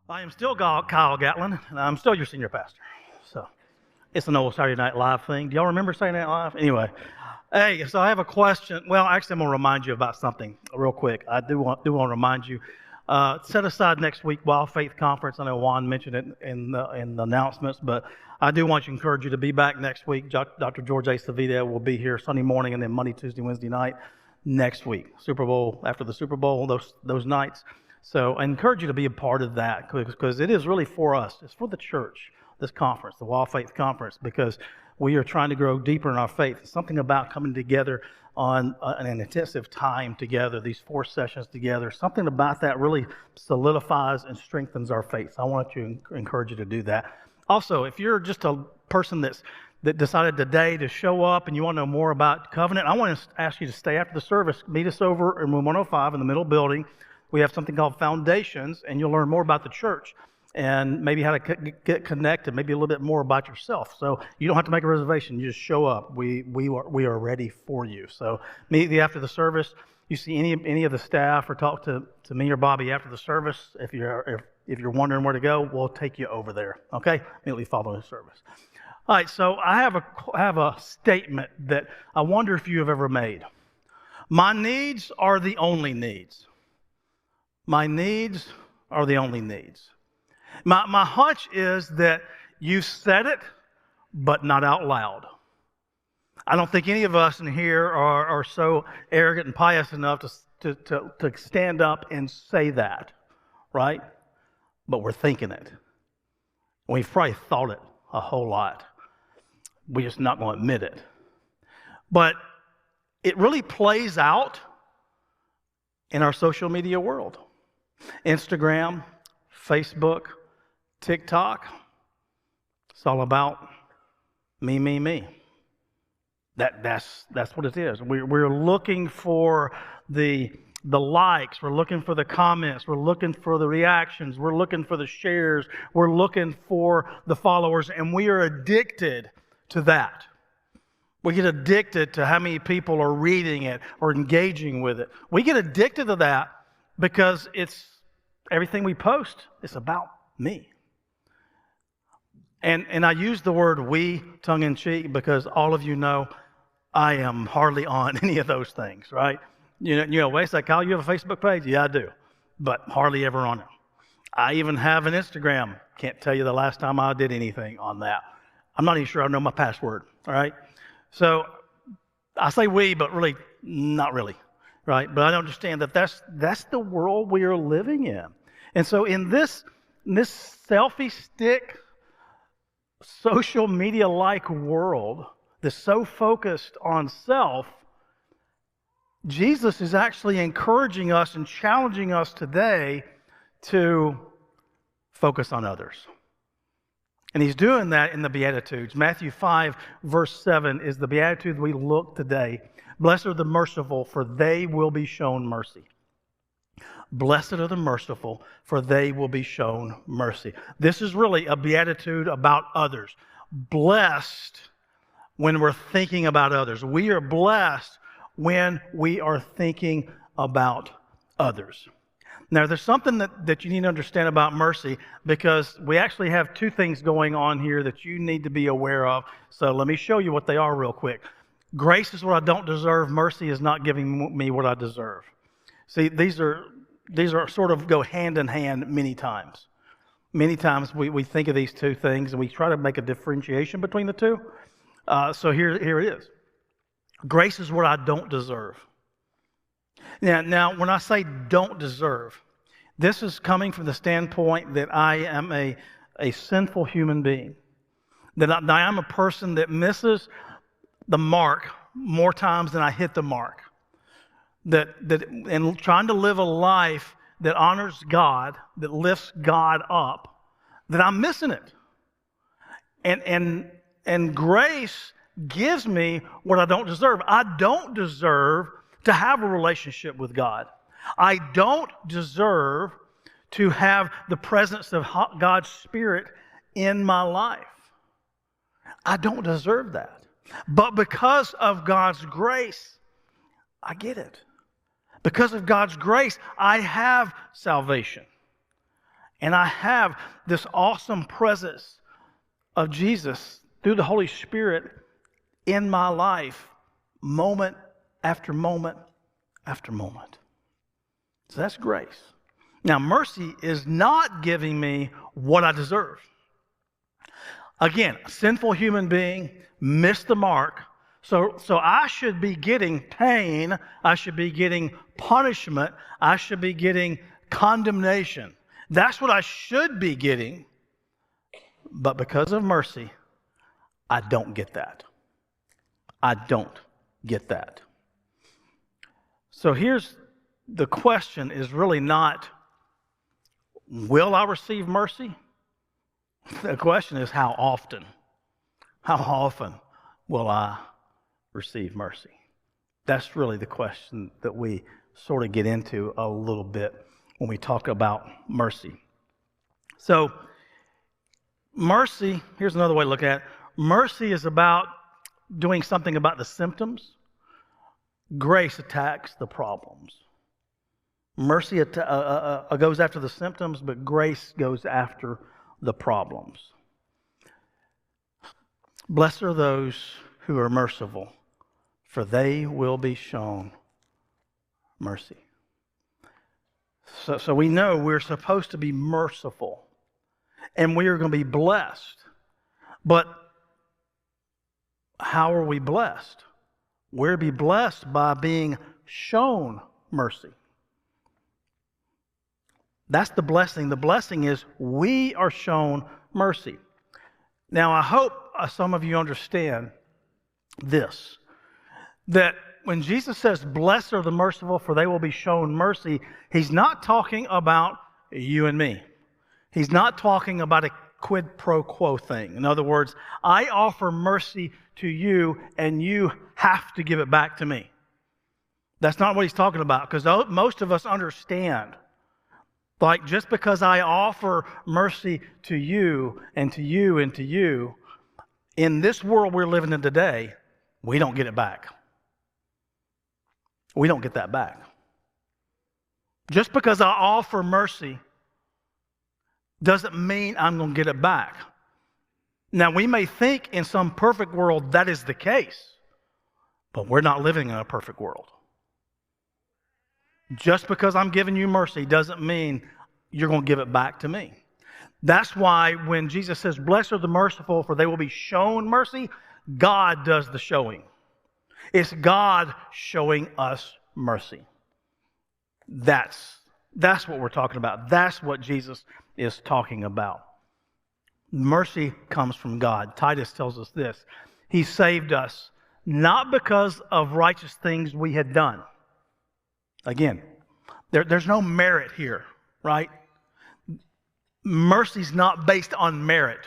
I am still Kyle Gatlin, and I'm still your senior pastor. So it's an old Saturday Night Live thing. Do y'all remember Saturday Night Live? Anyway, hey, so I have a question. Well, actually, I'm going to remind you about something real quick. I do want to remind you. Set aside next week Wild Faith Conference. I know Juan mentioned it in the announcements, but I do want to encourage you to be back next week. Dr. George A. Savita will be here Sunday morning and then Monday, Tuesday, Wednesday night next week. Super Bowl, after the Super Bowl, those nights. So I encourage you to be a part of that because it is really for us. It's for the church, this conference, the Wild Faith Conference, because we are trying to grow deeper in our faith. It's something about coming together on an intensive time together, these 4 sessions together. Something about that really solidifies and strengthens our faith. I want to encourage you to do that. Also, if you're just a person that decided today to show up and you want to know more about Covenant, I want to ask you to stay after the service. Meet us over in room 105 in the middle building. We have something called Foundations, and you'll learn more about the church and maybe how to get connected, maybe a little bit more about yourself. So you don't have to make a reservation. You just show up. We are ready for you. So meet you after the service. You see any of the staff or talk to me or Bobby after the service. If you're wondering where to go, we'll take you over there. Okay, immediately following the service. All right. So I have a statement that I wonder if you have ever made. My needs are the only needs. My needs are the only needs. My hunch is that you said it, but not out loud. I don't think any of us in here are so arrogant and pious enough to stand up and say that, right? But we're thinking it. We've probably thought it a whole lot. We're just not going to admit it. But it really plays out in our social media world. Instagram, Facebook, TikTok. It's all about me. That's what it is. We're looking for the likes. We're looking for the comments. We're looking for the reactions. We're looking for the shares. We're looking for the followers, and we are addicted to that. We get addicted to how many people are reading it or engaging with it. We get addicted to that because it's everything we post is about me. And I use the word we tongue-in-cheek because all of you know I am hardly on any of those things, right? You know, wait a second, Kyle, you have a Facebook page? Yeah, I do, but hardly ever on it. I even have an Instagram. Can't tell you the last time I did anything on that. I'm not even sure I know my password, all right? So I say we, but really, not really, right? But I understand that that's the world we are living in. And so in this selfie stick, social media-like world that's so focused on self, Jesus is actually encouraging us and challenging us today to focus on others. And he's doing that in the Beatitudes. Matthew 5, verse 7 is the Beatitude we look today. Blessed are the merciful, for they will be shown mercy. Blessed are the merciful, for they will be shown mercy. This is really a beatitude about others. Blessed when we're thinking about others. We are blessed when we are thinking about others. Now, there's something that you need to understand about mercy because we actually have 2 things going on here that you need to be aware of. So let me show you what they are real quick. Grace is what I don't deserve. Mercy is not giving me what I deserve. See, these are sort of go hand in hand many times. Many times we think of these 2 things and we try to make a differentiation between the 2. So here it is. Grace is what I don't deserve. Now, when I say don't deserve, this is coming from the standpoint that I am a sinful human being. That I am a person that misses the mark more times than I hit the mark. That and trying to live a life that honors God, that lifts God up, that I'm missing it. And grace gives me what I don't deserve. I don't deserve to have a relationship with God. I don't deserve to have the presence of God's Spirit in my life. I don't deserve that. But because of God's grace, I get it. Because of God's grace, I have salvation. And I have this awesome presence of Jesus through the Holy Spirit in my life, moment after moment after moment. So that's grace. Now, mercy is not giving me what I deserve. Again, a sinful human being, missed the mark. So I should be getting pain. I should be getting punishment. I should be getting condemnation. That's what I should be getting. But because of mercy, I don't get that. I don't get that. So here's the question is really not, will I receive mercy? The question is how often? How often will I receive mercy? That's really the question that we sort of get into a little bit when we talk about mercy. So mercy, here's another way to look at it. Mercy is about doing something about the symptoms. Grace attacks the problems. Mercy goes after the symptoms, but grace goes after the problems. Blessed are those who are merciful, for they will be shown mercy. So we know we're supposed to be merciful, and we are going to be blessed. But how are we blessed? We're to be blessed by being shown mercy. That's the blessing. The blessing is we are shown mercy. Now, I hope some of you understand this, that when Jesus says, blessed are the merciful, for they will be shown mercy, he's not talking about you and me. He's not talking about a quid pro quo thing. In other words, I offer mercy to you, and you have to give it back to me. That's not what he's talking about, because most of us understand, like, just because I offer mercy to you and to you and to you, in this world we're living in today, we don't get it back. We don't get that back. Just because I offer mercy doesn't mean I'm going to get it back. Now, we may think in some perfect world that is the case, but we're not living in a perfect world. Just because I'm giving you mercy doesn't mean you're going to give it back to me. That's why when Jesus says, blessed are the merciful, for they will be shown mercy, God does the showing. It's God showing us mercy. That's what we're talking about. That's what Jesus is talking about. Mercy comes from God. Titus tells us this. He saved us not because of righteous things we had done. Again, there's no merit here, right? Mercy's not based on merit.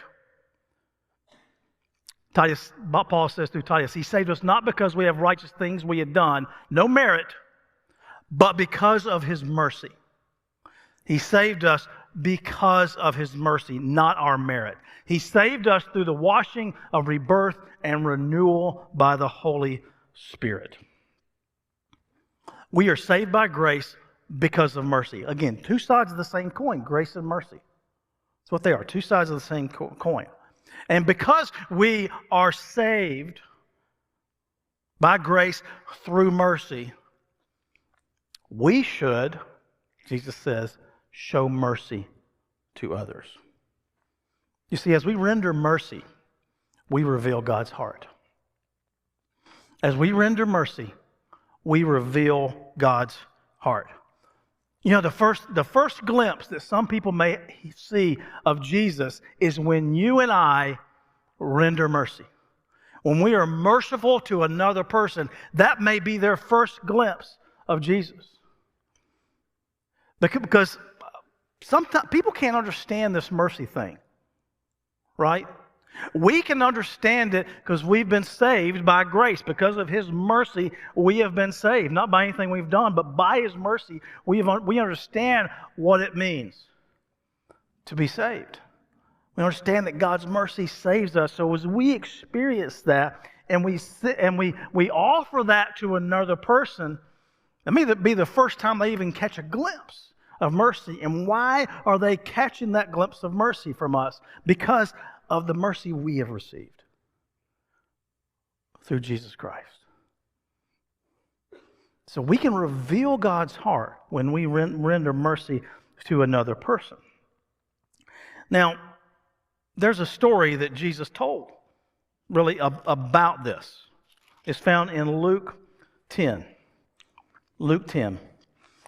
Paul says through Titus, he saved us not because we have righteous things we had done, no merit, but because of his mercy. He saved us because of his mercy, not our merit. He saved us through the washing of rebirth and renewal by the Holy Spirit. We are saved by grace because of mercy. Again, two sides of the same coin, grace and mercy. That's what they are, two sides of the same coin. And because we are saved by grace through mercy, we should, Jesus says, show mercy to others. You see, as we render mercy, we reveal God's heart. As we render mercy, we reveal God's heart. You know, the first glimpse that some people may see of Jesus is when you and I render mercy. When we are merciful to another person, that may be their first glimpse of Jesus. Because sometimes people can't understand this mercy thing, right? We can understand it because we've been saved by grace. Because of his mercy, we have been saved. Not by anything we've done, but by his mercy, we understand what it means to be saved. We understand that God's mercy saves us. So as we experience that and we offer that to another person, it may be the first time they even catch a glimpse of mercy. And why are they catching that glimpse of mercy from us? Because of the mercy we have received through Jesus Christ. So we can reveal God's heart when we render mercy to another person. Now, there's a story that Jesus told really about this. It's found in Luke 10. Luke 10.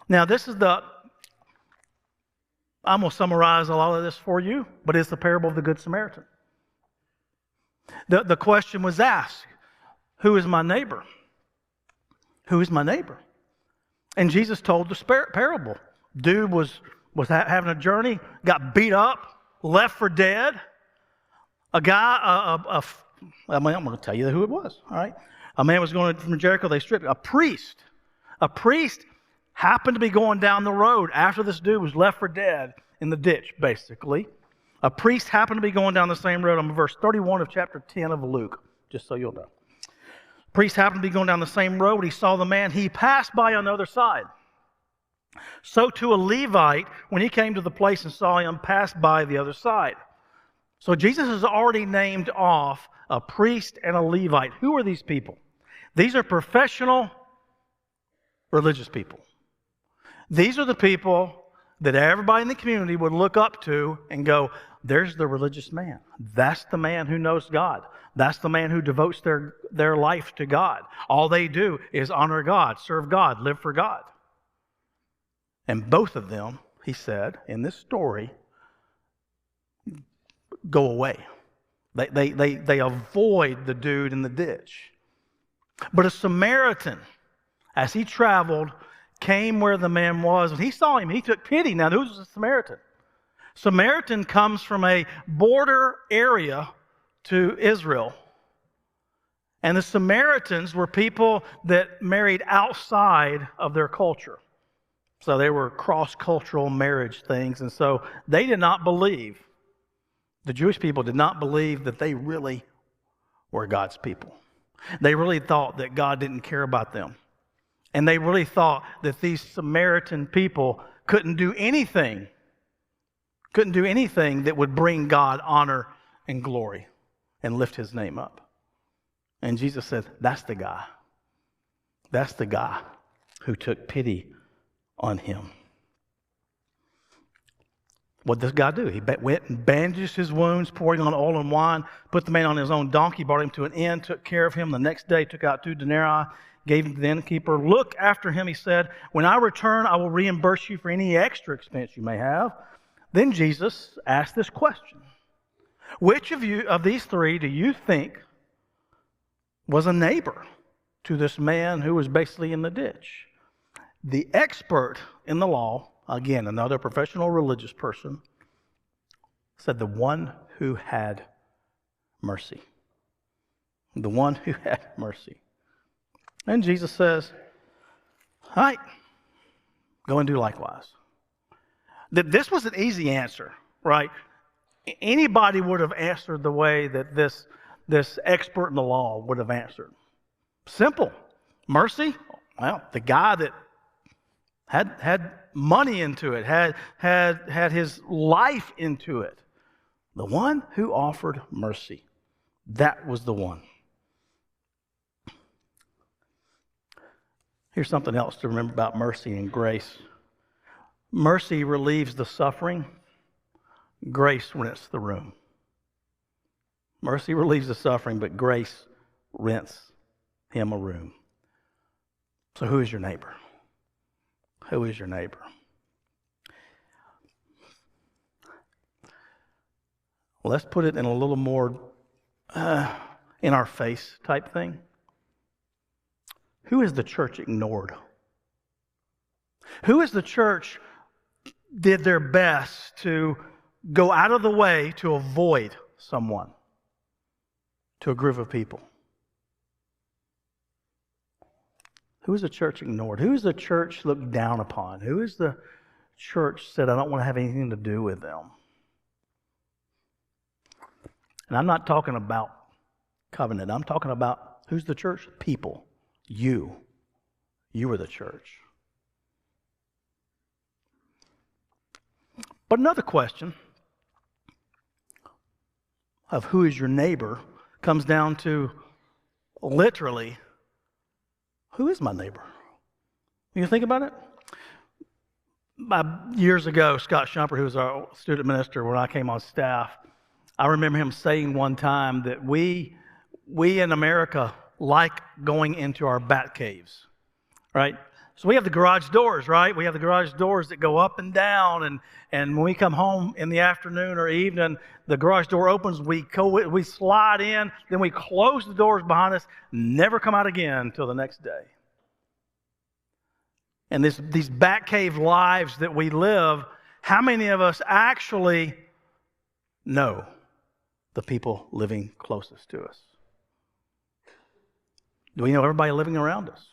Now, this is I'm going to summarize a lot of this for you, but it's the parable of the Good Samaritan. The question was asked, who is my neighbor? Who is my neighbor? And Jesus told the parable. Dude was having a journey, got beat up, left for dead. A guy, I'm going to tell you who it was. All right, a man was going from Jericho. They stripped a priest. A priest happened to be going down the road after this dude was left for dead in the ditch. Basically, a priest happened to be going down the same road. I'm in verse 31 of chapter 10 of Luke, just so you'll know. Priest happened to be going down the same road. He saw the man. He passed by on the other side. So too a Levite, when he came to the place and saw him, passed by the other side. So Jesus has already named off a priest and a Levite. Who are these people? These are professional religious people. These are the people that everybody in the community would look up to and go, there's the religious man. That's the man who knows God. That's the man who devotes their life to God. All they do is honor God, serve God, live for God. And both of them, he said, in this story, go away. They avoid the dude in the ditch. But a Samaritan, as he traveled, came where the man was. When he saw him, he took pity. Now, who's a Samaritan? Samaritan comes from a border area to Israel. And the Samaritans were people that married outside of their culture. So they were cross-cultural marriage things. And so they did not believe, the Jewish people did not believe that they really were God's people. They really thought that God didn't care about them. And they really thought that these Samaritan people couldn't do anything that would bring God honor and glory and lift his name up. And Jesus said, that's the guy. That's the guy who took pity on him. What does God do? He went and bandaged his wounds, pouring on oil and wine, put the man on his own donkey, brought him to an inn, took care of him. The next day took out 2 denarii, gave him to the innkeeper. Look after him, he said. When I return, I will reimburse you for any extra expense you may have. Then Jesus asked this question. Which of these three do you think was a neighbor to this man who was basically in the ditch? The expert in the law, again, another professional religious person, said the one who had mercy. The one who had mercy. And Jesus says, all right, go and do likewise. This was an easy answer, right? Anybody would have answered the way that this expert in the law would have answered. Simple. Mercy? Well, the guy that had money into it, had his life into it. The one who offered mercy. That was the one. Here's something else to remember about mercy and grace. Mercy relieves the suffering. Grace rents the room. Mercy relieves the suffering, but grace rents him a room. So who is your neighbor? Who is your neighbor? Well, let's put it in a little more in our face type thing. Who is the church ignored? Who is the church did their best to go out of the way to avoid someone, to a group of people? Who is the church ignored? Who is the church looked down upon? Who is the church said, I don't want to have anything to do with them? And I'm not talking about covenant. I'm talking about who's the church? People. You. You are the church. But another question of who is your neighbor comes down to literally, who is my neighbor? You think about it? Years ago, Scott Shumper, who was our student minister when I came on staff, I remember him saying one time that we in America like going into our bat caves, right? So we have the garage doors, right? We have the garage doors that go up and down, and when we come home in the afternoon or evening, the garage door opens, we slide in, then we close the doors behind us, never come out again until the next day. And these bat cave lives that we live, how many of us actually know the people living closest to us? Do we know everybody living around us?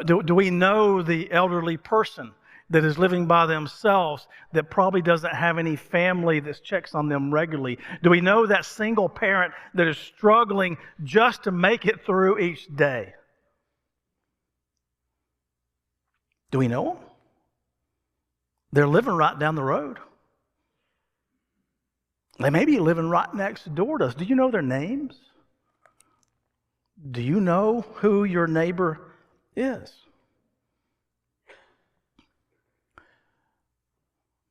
Do we know the elderly person that is living by themselves that probably doesn't have any family that checks on them regularly? Do we know that single parent that is struggling just to make it through each day? Do we know them? They're living right down the road. They may be living right next door to us. Do you know their names? Do you know who your neighbor is?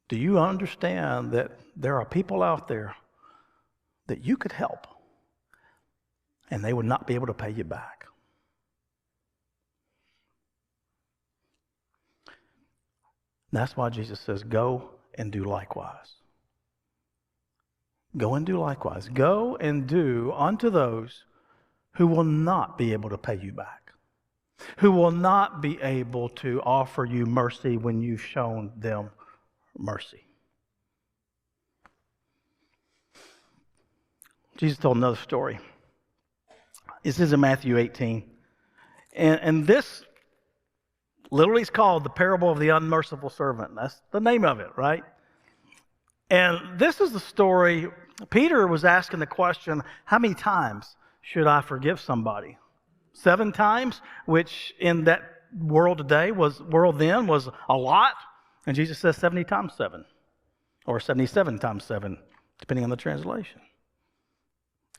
Do you understand that there are people out there that you could help and they would not be able to pay you back? That's why Jesus says, go and do likewise. Go and do likewise. Go and do unto those who will not be able to pay you back, who will not be able to offer you mercy when you've shown them mercy. Jesus told another story. This is in Matthew 18. And this literally is called the parable of the unmerciful servant. That's the name of it, right? And this is the story. Peter was asking the question, how many times should I forgive somebody? 7 times, which in that world then was a lot. And Jesus says 70 times 7, or 77 times 7, depending on the translation.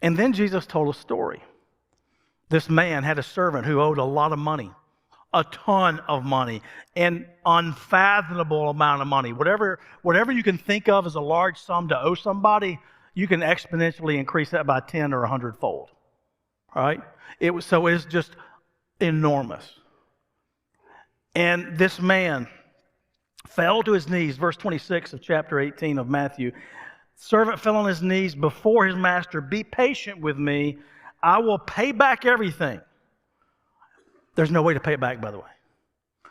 And then Jesus told a story. This man had a servant who owed a lot of money, a ton of money, an unfathomable amount of money. Whatever you can think of as a large sum to owe somebody, you can exponentially increase that by 10 or 100-fold. Right? It's just enormous. And this man fell to his knees, verse 26 of chapter 18 of Matthew. Servant fell on his knees before his master. Be patient with me. I will pay back everything. There's no way to pay it back, by the way.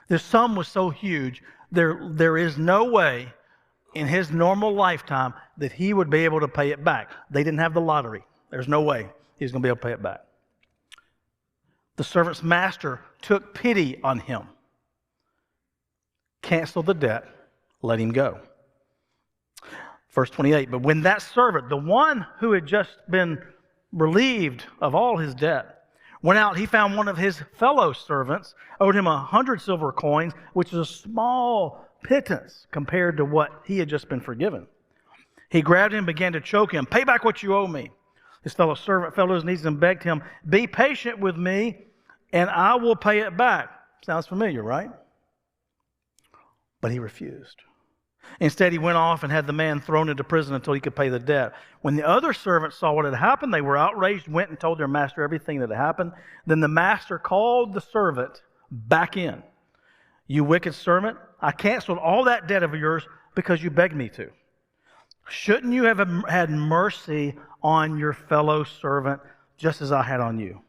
The sum was so huge, there is no way in his normal lifetime that he would be able to pay it back. They didn't have the lottery. There's no way he's going to be able to pay it back. The servant's master took pity on him, canceled the debt, let him go. Verse 28, but when that servant, the one who had just been relieved of all his debt, went out, he found one of his fellow servants, owed him 100 silver coins, which is a small pittance compared to what he had just been forgiven. He grabbed him and began to choke him. Pay back what you owe me. His fellow servant fell to his knees and begged him, be patient with me, and I will pay it back. Sounds familiar, right? But he refused. Instead, he went off and had the man thrown into prison until he could pay the debt. When the other servants saw what had happened, they were outraged, went and told their master everything that had happened. Then the master called the servant back in. You wicked servant, I canceled all that debt of yours because you begged me to. Shouldn't you have had mercy on your fellow servant just as I had on you?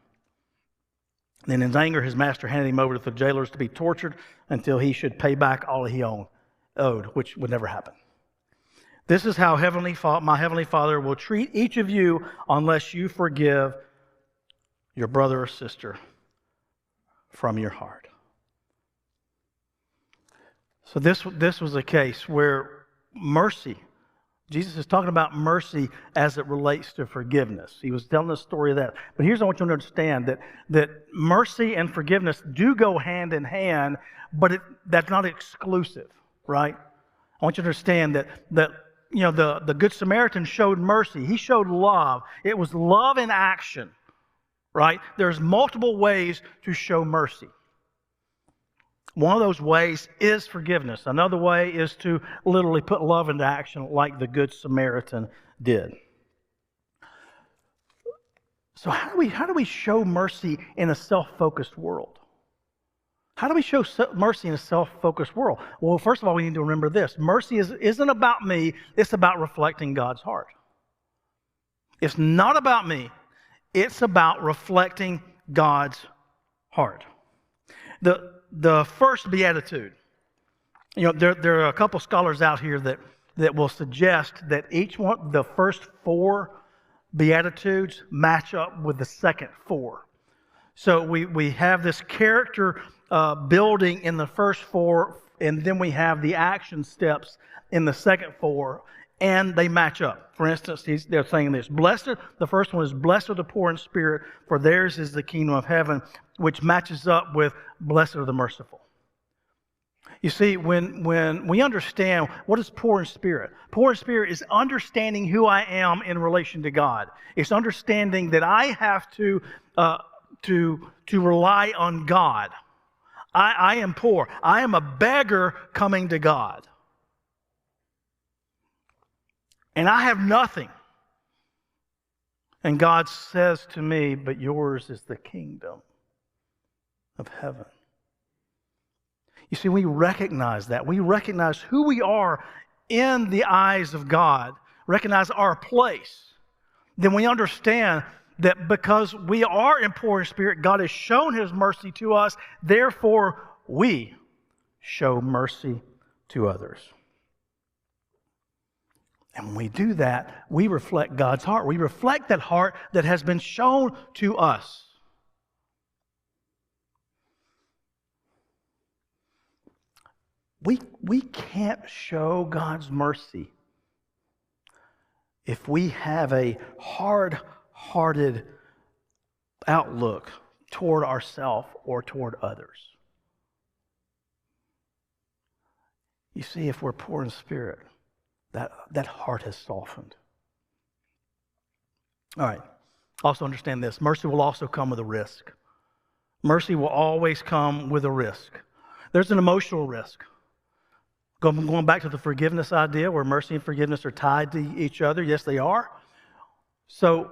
Then in his anger, his master handed him over to the jailers to be tortured until he should pay back all he owed, which would never happen. This is how my heavenly Father will treat each of you unless you forgive your brother or sister from your heart. So this was a case where mercy, Jesus is talking about mercy as it relates to forgiveness. He was telling the story of that. But here's what I want you to understand, that mercy and forgiveness do go hand in hand, but that's not exclusive, right? I want you to understand that the Good Samaritan showed mercy. He showed love. It was love in action, right? There's multiple ways to show mercy. One of those ways is forgiveness. Another way is to literally put love into action like the Good Samaritan did. So how do we show mercy in a self-focused world? How do we show mercy in a self-focused world? Well, first of all, we need to remember this. Mercy isn't about me. It's about reflecting God's heart. It's not about me. It's about reflecting God's heart. The first beatitude, there are a couple scholars out here that will suggest that each one, the first 4 beatitudes match up with the second 4. So we have this character building in the first 4, and then we have the action steps in the second 4, and they match up. For instance, they're saying this. The first one is, blessed are the poor in spirit, for theirs is the kingdom of heaven, which matches up with blessed are the merciful. You see, when we understand what is poor in spirit is understanding who I am in relation to God. It's understanding that I have to rely on God. I am poor. I am a beggar coming to God. And I have nothing. And God says to me, but yours is the kingdom of heaven. You see, we recognize that. We recognize who we are in the eyes of God, recognize our place. Then we understand that because we are in poor in spirit, God has shown His mercy to us. Therefore, we show mercy to others. And when we do that, we reflect God's heart. We reflect that heart that has been shown to us. We can't show God's mercy if we have a hard-hearted outlook toward ourselves or toward others. You see, if we're poor in spirit, that heart has softened. All right. Also understand this. Mercy will also come with a risk. Mercy will always come with a risk. There's an emotional risk. Going back to the forgiveness idea where mercy and forgiveness are tied to each other. Yes, they are. So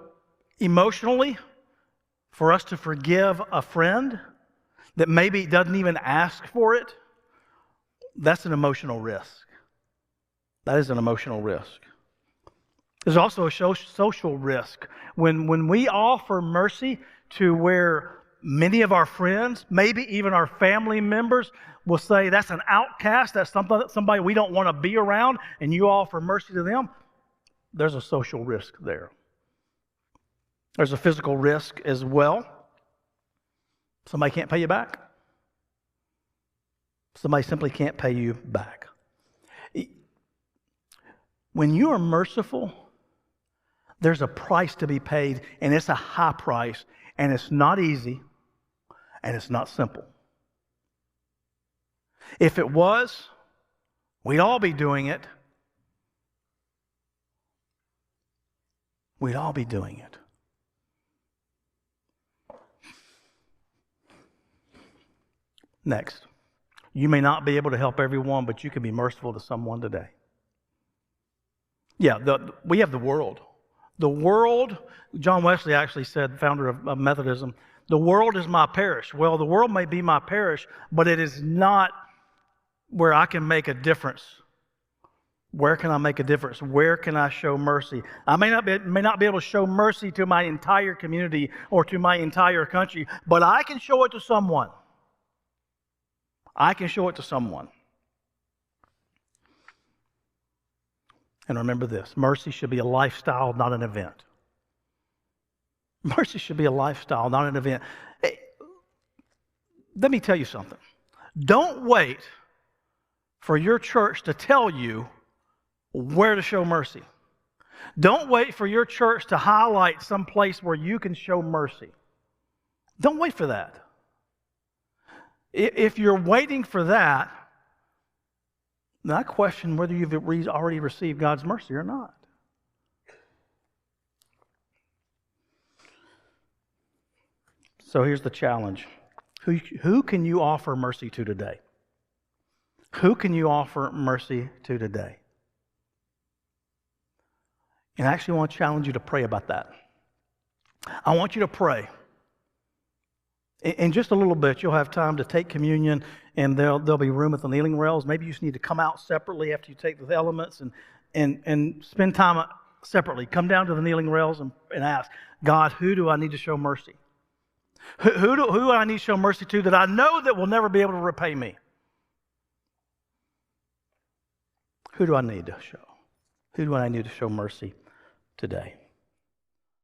emotionally, for us to forgive a friend that maybe doesn't even ask for it, that's an emotional risk. That is an emotional risk. There's also a social risk. When we offer mercy to where many of our friends, maybe even our family members, will say that's an outcast, that's somebody we don't want to be around, and you offer mercy to them, there's a social risk there. There's a physical risk as well. Somebody can't pay you back. Somebody simply can't pay you back. When you are merciful, there's a price to be paid, and it's a high price, and it's not easy, and it's not simple. If it was, we'd all be doing it. We'd all be doing it. Next, you may not be able to help everyone, but you can be merciful to someone today. Yeah, we have the world. The world, John Wesley actually said, founder of Methodism, the world is my parish. Well, the world may be my parish, but it is not where I can make a difference. Where can I make a difference? Where can I show mercy? I may not be able to show mercy to my entire community or to my entire country, but I can show it to someone. I can show it to someone. And remember this, mercy should be a lifestyle, not an event. Mercy should be a lifestyle, not an event. Hey, let me tell you something. Don't wait for your church to tell you where to show mercy. Don't wait for your church to highlight some place where you can show mercy. Don't wait for that. If you're waiting for that, Now, I question whether you've already received God's mercy or not. So here's the challenge. Who can you offer mercy to today? Who can you offer mercy to today? And I actually want to challenge you to pray about that. I want you to pray. In just a little bit, you'll have time to take communion, and there'll be room at the kneeling rails. Maybe you just need to come out separately after you take the elements and spend time separately. Come down to the kneeling rails and ask, God, who do I need to show mercy? Who do I need to show mercy to that I know that will never be able to repay me? Who do I need to show? Who do I need to show mercy today?